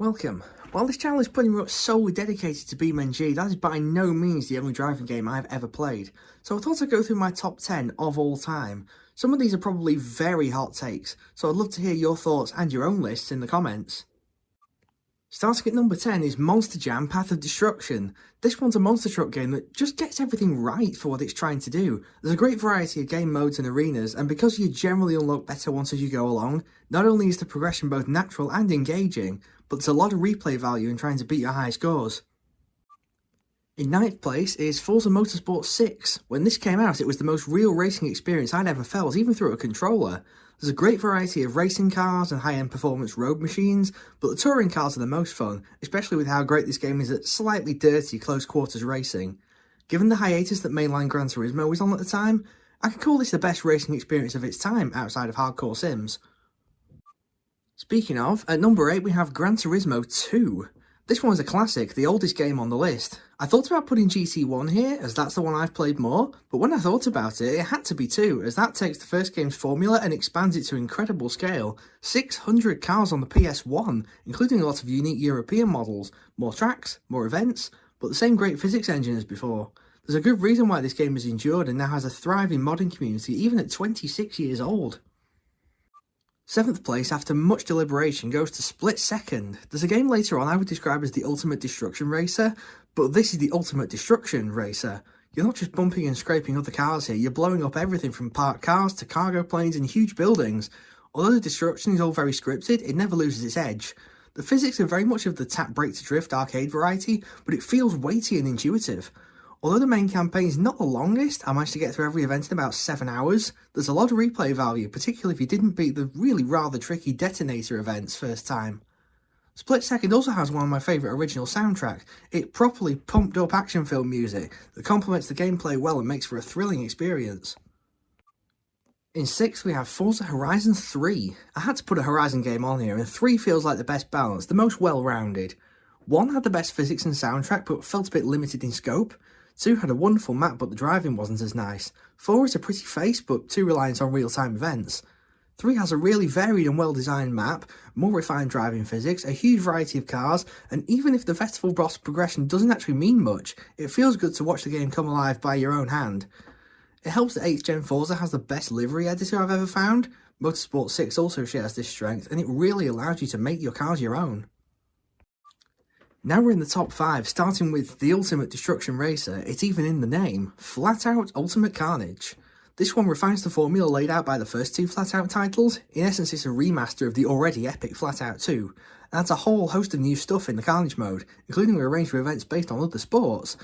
Welcome. While this channel is pretty much solely dedicated to BeamNG, that is by no means the only driving game I've ever played, so I thought I'd go through my top 10 of all time. Some of these are probably very hot takes, so I'd love to hear your thoughts and your own lists in the comments. Starting at number 10 is Monster Jam Path of Destruction. This one's a monster truck game that just gets everything right for what it's trying to do. There's a great variety of game modes and arenas, and because you generally unlock better ones as you go along, not only is the progression both natural and engaging, but there's a lot of replay value in trying to beat your high scores. In 9th place is Forza Motorsport 6. When this came out, it was the most real racing experience I'd ever felt, even through a controller. There's a great variety of racing cars and high-end performance road machines, but the touring cars are the most fun, especially with how great this game is at slightly dirty close-quarters racing. Given the hiatus that mainline Gran Turismo was on at the time, I could call this the best racing experience of its time outside of hardcore sims. Speaking of, at number 8 we have Gran Turismo 2. This one is a classic, the oldest game on the list. I thought about putting GT1 here, as that's the one I've played more, but when I thought about it, it had to be 2, as that takes the first game's formula and expands it to incredible scale. 600 cars on the PS1, including a lot of unique European models, more tracks, more events, but the same great physics engine as before. There's a good reason why this game has endured and now has a thriving modding community even at 26 years old. 7th place, after much deliberation, goes to Split Second. There's a game later on I would describe as the ultimate destruction racer, but this is the ultimate destruction racer. You're not just bumping and scraping other cars here, you're blowing up everything from parked cars to cargo planes and huge buildings. Although the destruction is all very scripted, it never loses its edge. The physics are very much of the tap brake to drift arcade variety, but it feels weighty and intuitive. Although the main campaign is not the longest, I managed to get through every event in about 7 hours. There's a lot of replay value, particularly if you didn't beat the really rather tricky detonator events first time. Split Second also has one of my favourite original soundtracks. It properly pumped up action film music that complements the gameplay well and makes for a thrilling experience. In 6th we have Forza Horizon 3. I had to put a Horizon game on here, and 3 feels like the best balance, the most well-rounded. 1 had the best physics and soundtrack but felt a bit limited in scope. 2 had a wonderful map but the driving wasn't as nice. 4 is a pretty face but too reliant on real-time events. 3 has a really varied and well-designed map, more refined driving physics, a huge variety of cars, and even if the festival boss progression doesn't actually mean much, it feels good to watch the game come alive by your own hand. It helps that 8th gen Forza has the best livery editor I've ever found. Motorsport 6 also shares this strength, and it really allows you to make your cars your own. Now we're in the top 5, starting with the ultimate destruction racer. It's even in the name, Flat Out Ultimate Carnage. This one refines the formula laid out by the first 2 Flat Out titles. In essence, it's a remaster of the already epic Flat Out 2, and adds a whole host of new stuff in the Carnage mode, including a range of events based on other sports.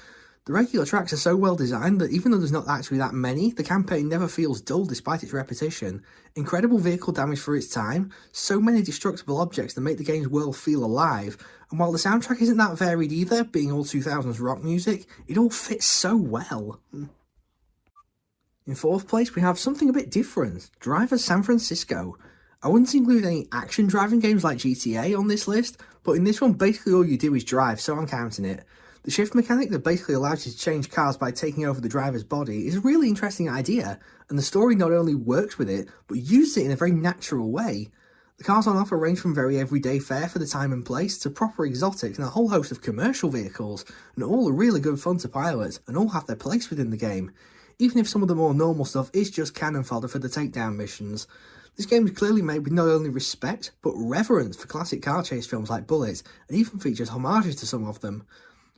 The regular tracks are so well designed that even though there's not actually that many, the campaign never feels dull despite its repetition. Incredible vehicle damage for its time, so many destructible objects that make the game's world feel alive, and while the soundtrack isn't that varied either, being all 2000s rock music, it all fits so well. In 4th place we have something a bit different, Driver San Francisco. I wouldn't include any action driving games like GTA on this list, but in this one basically all you do is drive, so I'm counting it. The shift mechanic that basically allows you to change cars by taking over the driver's body is a really interesting idea, and the story not only works with it, but uses it in a very natural way. The cars on offer range from very everyday fare for the time and place to proper exotic and a whole host of commercial vehicles, and all are really good fun to pilot, and all have their place within the game, even if some of the more normal stuff is just cannon fodder for the takedown missions. This game is clearly made with not only respect, but reverence for classic car chase films like Bullet, and even features homages to some of them.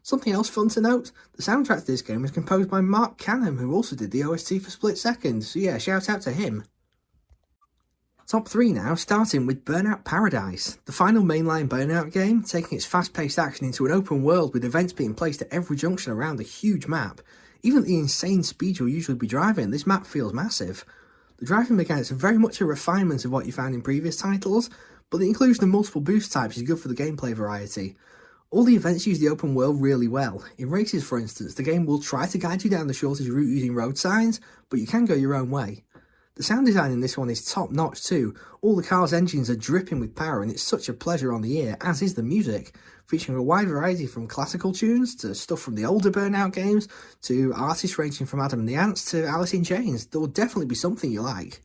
Something else fun to note, the soundtrack to this game was composed by Mark Canham, who also did the OST for Split Second, so yeah, shout out to him. Top 3 now, starting with Burnout Paradise, the final mainline Burnout game, taking its fast-paced action into an open world with events being placed at every junction around a huge map. Even at the insane speed you'll usually be driving, this map feels massive. The driving mechanics are very much a refinement of what you found in previous titles, but the inclusion of multiple boost types is good for the gameplay variety. All the events use the open world really well. In races, for instance, the game will try to guide you down the shortest route using road signs, but you can go your own way. The sound design in this one is top notch too. All the car's engines are dripping with power and it's such a pleasure on the ear, as is the music, featuring a wide variety from classical tunes to stuff from the older Burnout games, to artists ranging from Adam and the Ants to Alice in Chains. There will definitely be something you like.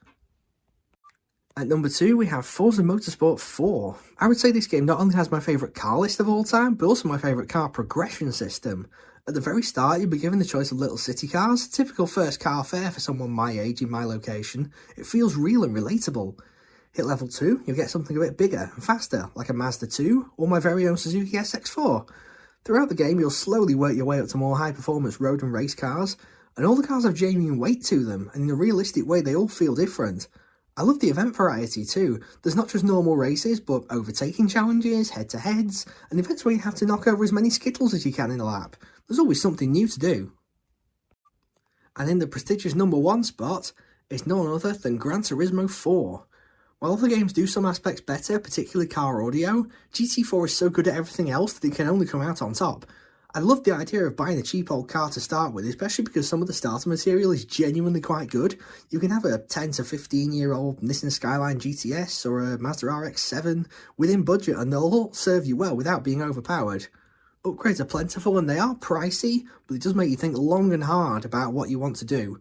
At number 2, we have Forza Motorsport 4. I would say this game not only has my favourite car list of all time, but also my favourite car progression system. At the very start, you'll be given the choice of little city cars, typical first car fare for someone my age in my location. It feels real and relatable. Hit level 2, you'll get something a bit bigger and faster, like a Mazda 2 or my very own Suzuki SX4. Throughout the game, you'll slowly work your way up to more high-performance road and race cars, and all the cars have genuine weight to them, and in a realistic way they all feel different. I love the event variety too. There's not just normal races, but overtaking challenges, head-to-heads, and events where you have to knock over as many Skittles as you can in a lap. There's always something new to do. And in the prestigious number 1 spot is none other than Gran Turismo 4. While other games do some aspects better, particularly car audio, GT4 is so good at everything else that it can only come out on top. I love the idea of buying a cheap old car to start with, especially because some of the starter material is genuinely quite good. You can have a 10 to 15 year old Nissan Skyline GTS or a Mazda RX-7 within budget and they'll all serve you well without being overpowered. Upgrades are plentiful and they are pricey, but it does make you think long and hard about what you want to do.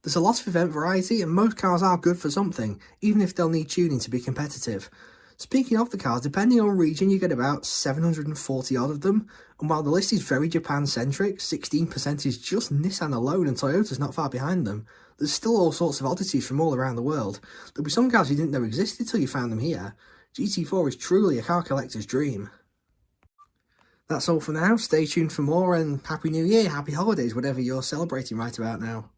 There's a lot of event variety and most cars are good for something, even if they'll need tuning to be competitive. Speaking of the cars, depending on region you get about 740 odd of them, and while the list is very Japan-centric, 16% is just Nissan alone and Toyota's not far behind them, there's still all sorts of oddities from all around the world. There'll be some cars you didn't know existed till you found them here. GT4 is truly a car collector's dream. That's all for now, stay tuned for more and Happy New Year, Happy Holidays, whatever you're celebrating right about now.